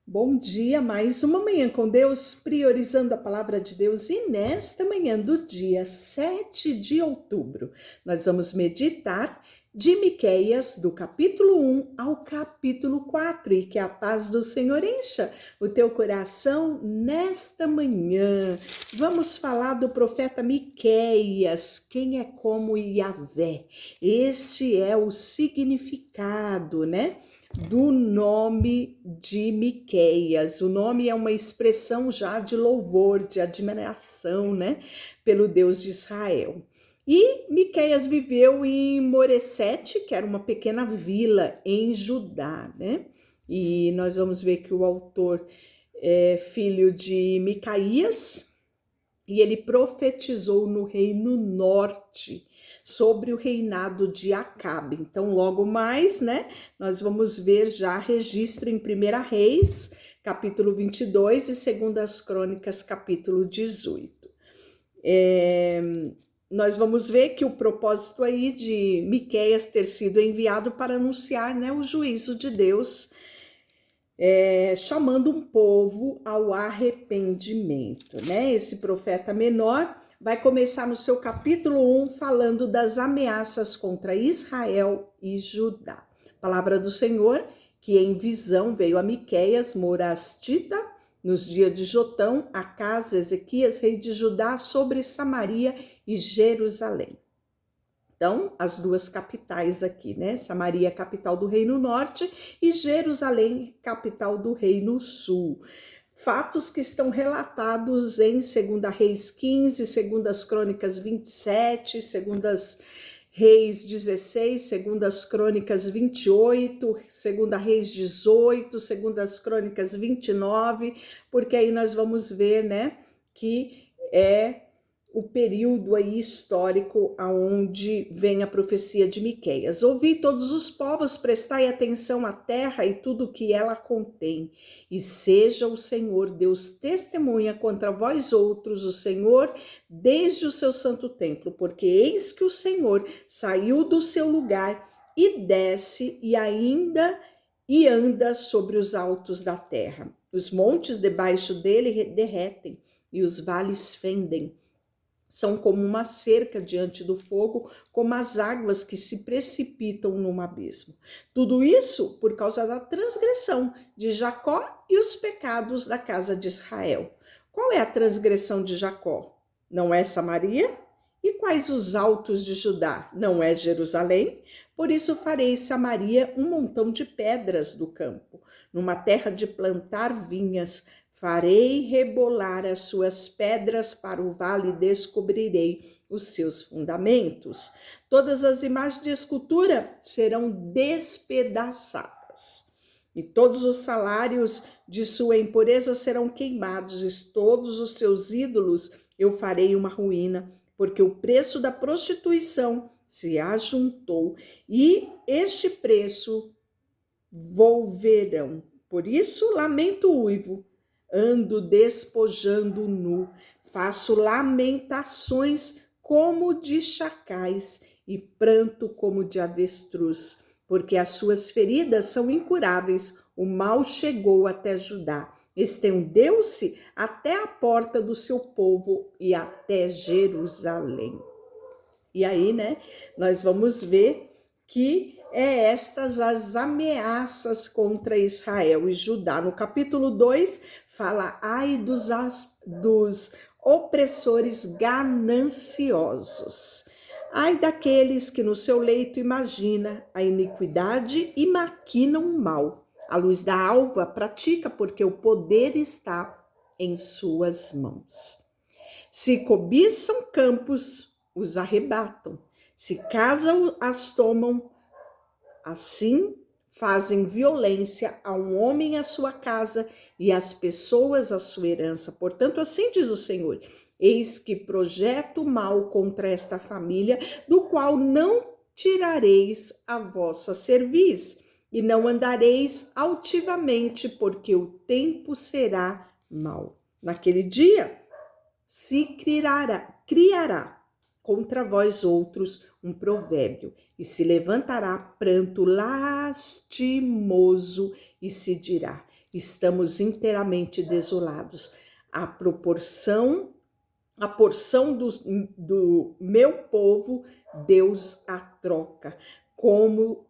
Bom dia, mais uma manhã com Deus, priorizando a palavra de Deus. E nesta manhã do dia 7 de outubro, nós vamos meditar de Miqueias, do capítulo 1 ao capítulo 4, e que a paz do Senhor encha o teu coração nesta manhã. Vamos falar do profeta Miqueias, quem é como Yahvé. Este é o significado, né? Do nome de Miqueias. O nome é uma expressão já de louvor, de admiração, né, pelo Deus de Israel. E Miqueias viveu em Moresete, que era uma pequena vila em Judá, né? E nós vamos ver que o autor é filho de Micaías, e ele profetizou no reino norte sobre o reinado de Acabe. Então, logo mais, né, nós vamos ver já registro em 1 Reis, capítulo 22 e 2 Crônicas, capítulo 18. Nós vamos ver que o propósito aí de Miqueias ter sido enviado para anunciar, né, o juízo de Deus, chamando um povo ao arrependimento, né? Esse profeta menor vai começar no seu capítulo 1 falando das ameaças contra Israel e Judá. Palavra do Senhor, que em visão veio a Miqueias, morastita, nos dias de Jotão, Acás, Ezequias, rei de Judá, sobre Samaria e Jerusalém. Então, as duas capitais aqui, né? Samaria, capital do Reino Norte, e Jerusalém, capital do Reino Sul. Fatos que estão relatados em 2 Reis 15, 2 Crônicas 27, 2 Reis 16, 2 Crônicas 28, 2 Reis 18, 2 Crônicas 29, porque aí nós vamos ver, né, que é o período aí histórico aonde vem a profecia de Miqueias. Ouvi todos os povos, prestai atenção à terra e tudo o que ela contém, e seja o Senhor Deus testemunha contra vós outros, o Senhor, desde o seu santo templo, porque eis que o Senhor saiu do seu lugar e desce e anda sobre os altos da terra. Os montes debaixo dele derretem e os vales fendem. São como uma cerca diante do fogo, como as águas que se precipitam num abismo. Tudo isso por causa da transgressão de Jacó e os pecados da casa de Israel. Qual é a transgressão de Jacó? Não é Samaria? E quais os altos de Judá? Não é Jerusalém? Por isso farei Samaria um montão de pedras do campo, numa terra de plantar vinhas. Farei rebolar as suas pedras para o vale e descobrirei os seus fundamentos. Todas as imagens de escultura serão despedaçadas. E todos os salários de sua impureza serão queimados, e todos os seus ídolos eu farei uma ruína, porque o preço da prostituição se ajuntou, e este preço volverão. Por isso, lamento uivo, ando despojando nu, faço lamentações como de chacais e pranto como de avestruz, porque as suas feridas são incuráveis, o mal chegou até Judá, estendeu-se até a porta do seu povo e até Jerusalém. E aí, né, nós vamos ver que estas as ameaças contra Israel e Judá. No capítulo 2, fala, ai dos opressores gananciosos. Ai daqueles que no seu leito imagina a iniquidade e maquinam o mal. A luz da alva pratica, porque o poder está em suas mãos. Se cobiçam campos, os arrebatam. Se casas as tomam, assim fazem violência a um homem a sua casa e às pessoas a sua herança. Portanto, assim diz o Senhor, eis que projeto mal contra esta família, do qual não tirareis a vossa cerviz, e não andareis altivamente, porque o tempo será mau. Naquele dia se criará contra vós outros um provérbio, e se levantará pranto lastimoso, e se dirá, estamos inteiramente desolados. A porção do meu povo, Deus a troca, como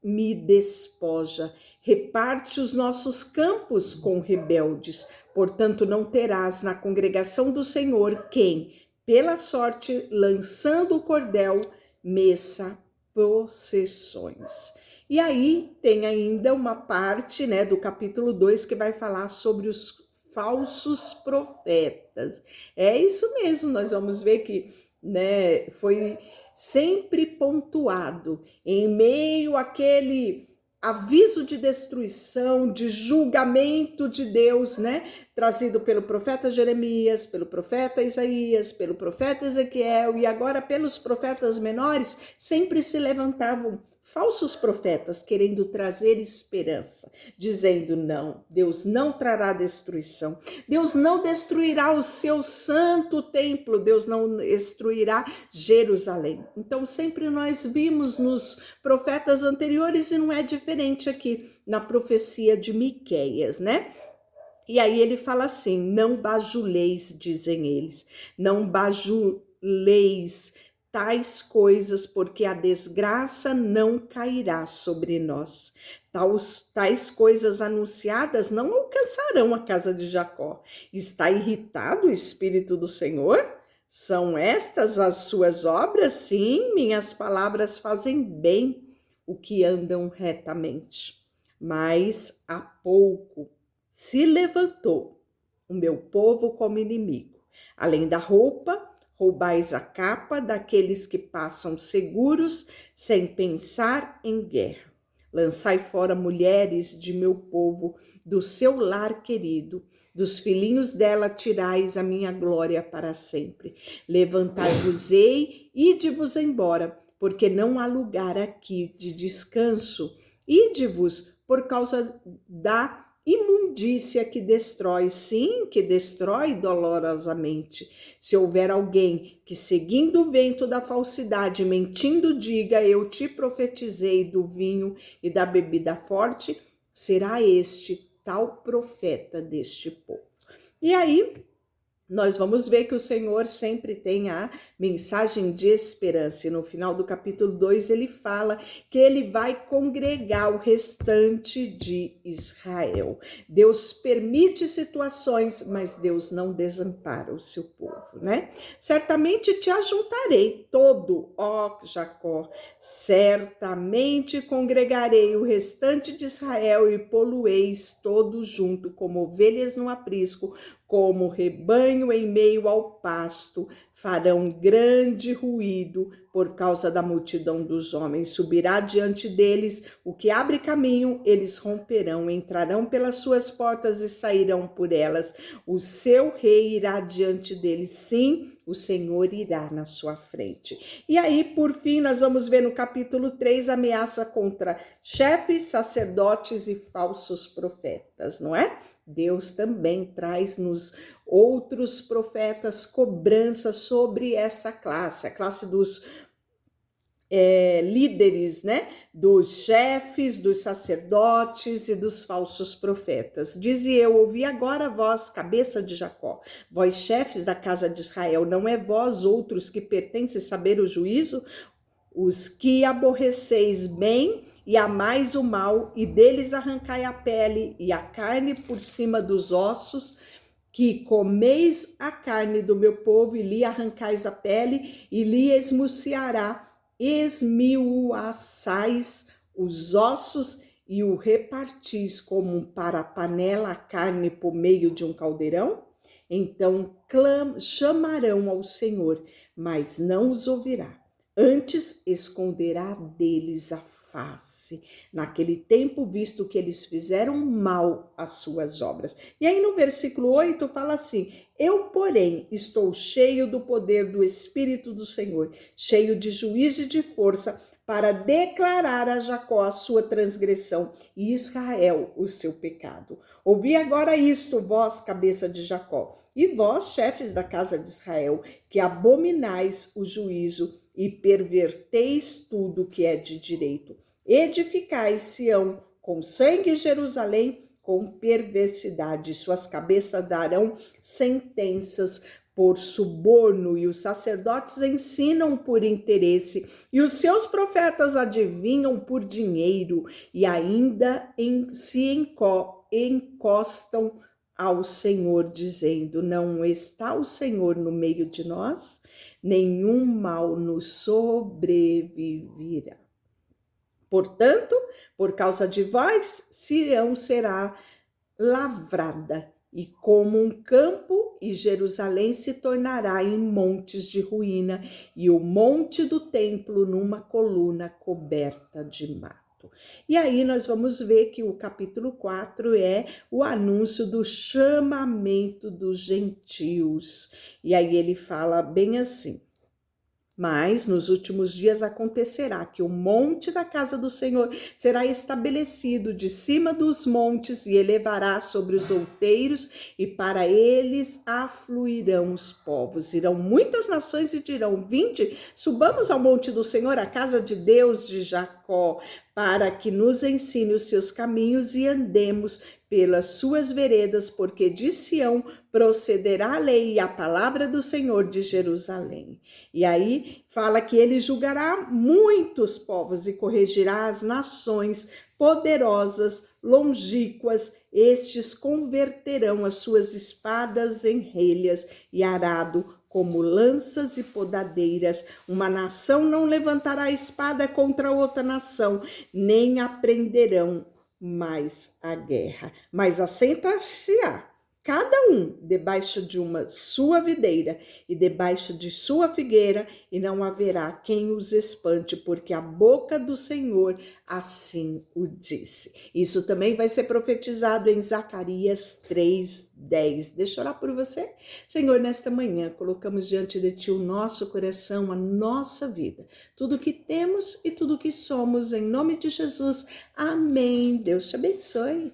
me despoja. Reparte os nossos campos com rebeldes. Portanto, não terás na congregação do Senhor quem, pela sorte, lançando o cordel, meça possessões. E aí tem ainda uma parte, né, do capítulo 2 que vai falar sobre os falsos profetas. É isso mesmo, nós vamos ver que, né, foi sempre pontuado em meio àquele aviso de destruição, de julgamento de Deus, né, trazido pelo profeta Jeremias, pelo profeta Isaías, pelo profeta Ezequiel e agora pelos profetas menores, sempre se levantavam falsos profetas querendo trazer esperança, dizendo não, Deus não trará destruição, Deus não destruirá o seu santo templo, Deus não destruirá Jerusalém. Então sempre nós vimos nos profetas anteriores e não é diferente aqui na profecia de Miqueias, né? E aí ele fala assim, não bajuleis, dizem eles, não bajuleis tais coisas, porque a desgraça não cairá sobre nós. Tais coisas anunciadas não alcançarão a casa de Jacó. Está irritado o Espírito do Senhor? São estas as suas obras? Sim, minhas palavras fazem bem o que andam retamente. Mas há pouco se levantou o meu povo como inimigo. Além da roupa, roubais a capa daqueles que passam seguros, sem pensar em guerra. Lançai fora mulheres de meu povo, do seu lar querido, dos filhinhos dela tirais a minha glória para sempre. Levantai-vos-ei, ide-vos embora, porque não há lugar aqui de descanso. Ide-vos por causa da imundícia que destrói, sim, que destrói dolorosamente. Se houver alguém que, seguindo o vento da falsidade, mentindo, diga, eu te profetizei do vinho e da bebida forte, será este tal profeta deste povo. E aí, nós vamos ver que o Senhor sempre tem a mensagem de esperança. E no final do capítulo 2 ele fala que ele vai congregar o restante de Israel. Deus permite situações, mas Deus não desampara o seu povo, né? Certamente te ajuntarei todo, ó Jacó. Certamente congregarei o restante de Israel e polueis todos junto como ovelhas no aprisco, como rebanho em meio ao pasto, farão grande ruído por causa da multidão dos homens. Subirá diante deles o que abre caminho, eles romperão, entrarão pelas suas portas e sairão por elas. O seu rei irá diante deles, sim, o Senhor irá na sua frente. E aí, por fim, nós vamos ver no capítulo 3 ameaça contra chefes, sacerdotes e falsos profetas, não é? Deus também traz nos outros profetas cobrança sobre essa classe, a classe dos líderes, né? Dos chefes, dos sacerdotes e dos falsos profetas. Dizia eu, ouvi agora a vós, cabeça de Jacó, vós chefes da casa de Israel, não é vós outros que pertencem saber o juízo? Os que aborreceis bem e amais o mal, e deles arrancai a pele e a carne por cima dos ossos, que comeis a carne do meu povo e lhe arrancais a pele e lhe esmiuçais os ossos e o repartis como para a panela a carne por meio de um caldeirão? Então chamarão ao Senhor, mas não os ouvirá. Antes esconderá deles a face, naquele tempo, visto que eles fizeram mal às suas obras. E aí no versículo 8 fala assim, eu, porém, estou cheio do poder do Espírito do Senhor, cheio de juízo e de força, para declarar a Jacó a sua transgressão e Israel o seu pecado. Ouvi agora isto, vós, cabeça de Jacó, e vós, chefes da casa de Israel, que abominais o juízo e perverteis tudo que é de direito. Edificai Sião com sangue, Jerusalém com perversidade, suas cabeças darão sentenças por suborno, e os sacerdotes ensinam por interesse, e os seus profetas adivinham por dinheiro, e ainda se encostam ao Senhor, dizendo: não está o Senhor no meio de nós? Nenhum mal nos sobreviverá. Portanto, por causa de vós, Sião será lavrada, e como um campo, e Jerusalém se tornará em montes de ruína, e o monte do templo numa coluna coberta de mato. E aí nós vamos ver que o capítulo 4 é o anúncio do chamamento dos gentios. E aí ele fala bem assim: mas nos últimos dias acontecerá que o monte da casa do Senhor será estabelecido de cima dos montes e elevará sobre os outeiros, e para eles afluirão os povos. Irão muitas nações e dirão: vinde, subamos ao monte do Senhor, a casa de Deus de Jacó, para que nos ensine os seus caminhos e andemos pelas suas veredas, porque de Sião procederá a lei e a palavra do Senhor de Jerusalém. E aí fala que ele julgará muitos povos e corrigirá as nações poderosas, longínquas. Estes converterão as suas espadas em relhas e arado como lanças e podadeiras. Uma nação não levantará espada contra outra nação, nem aprenderão mais a guerra, mas assentar-se-á cada um debaixo de uma sua videira e debaixo de sua figueira, e não haverá quem os espante, porque a boca do Senhor assim o disse. Isso também vai ser profetizado em Zacarias 3:10. Deixa eu orar por você. Senhor, nesta manhã colocamos diante de Ti o nosso coração, a nossa vida, tudo que temos e tudo que somos, em nome de Jesus. Amém. Deus te abençoe.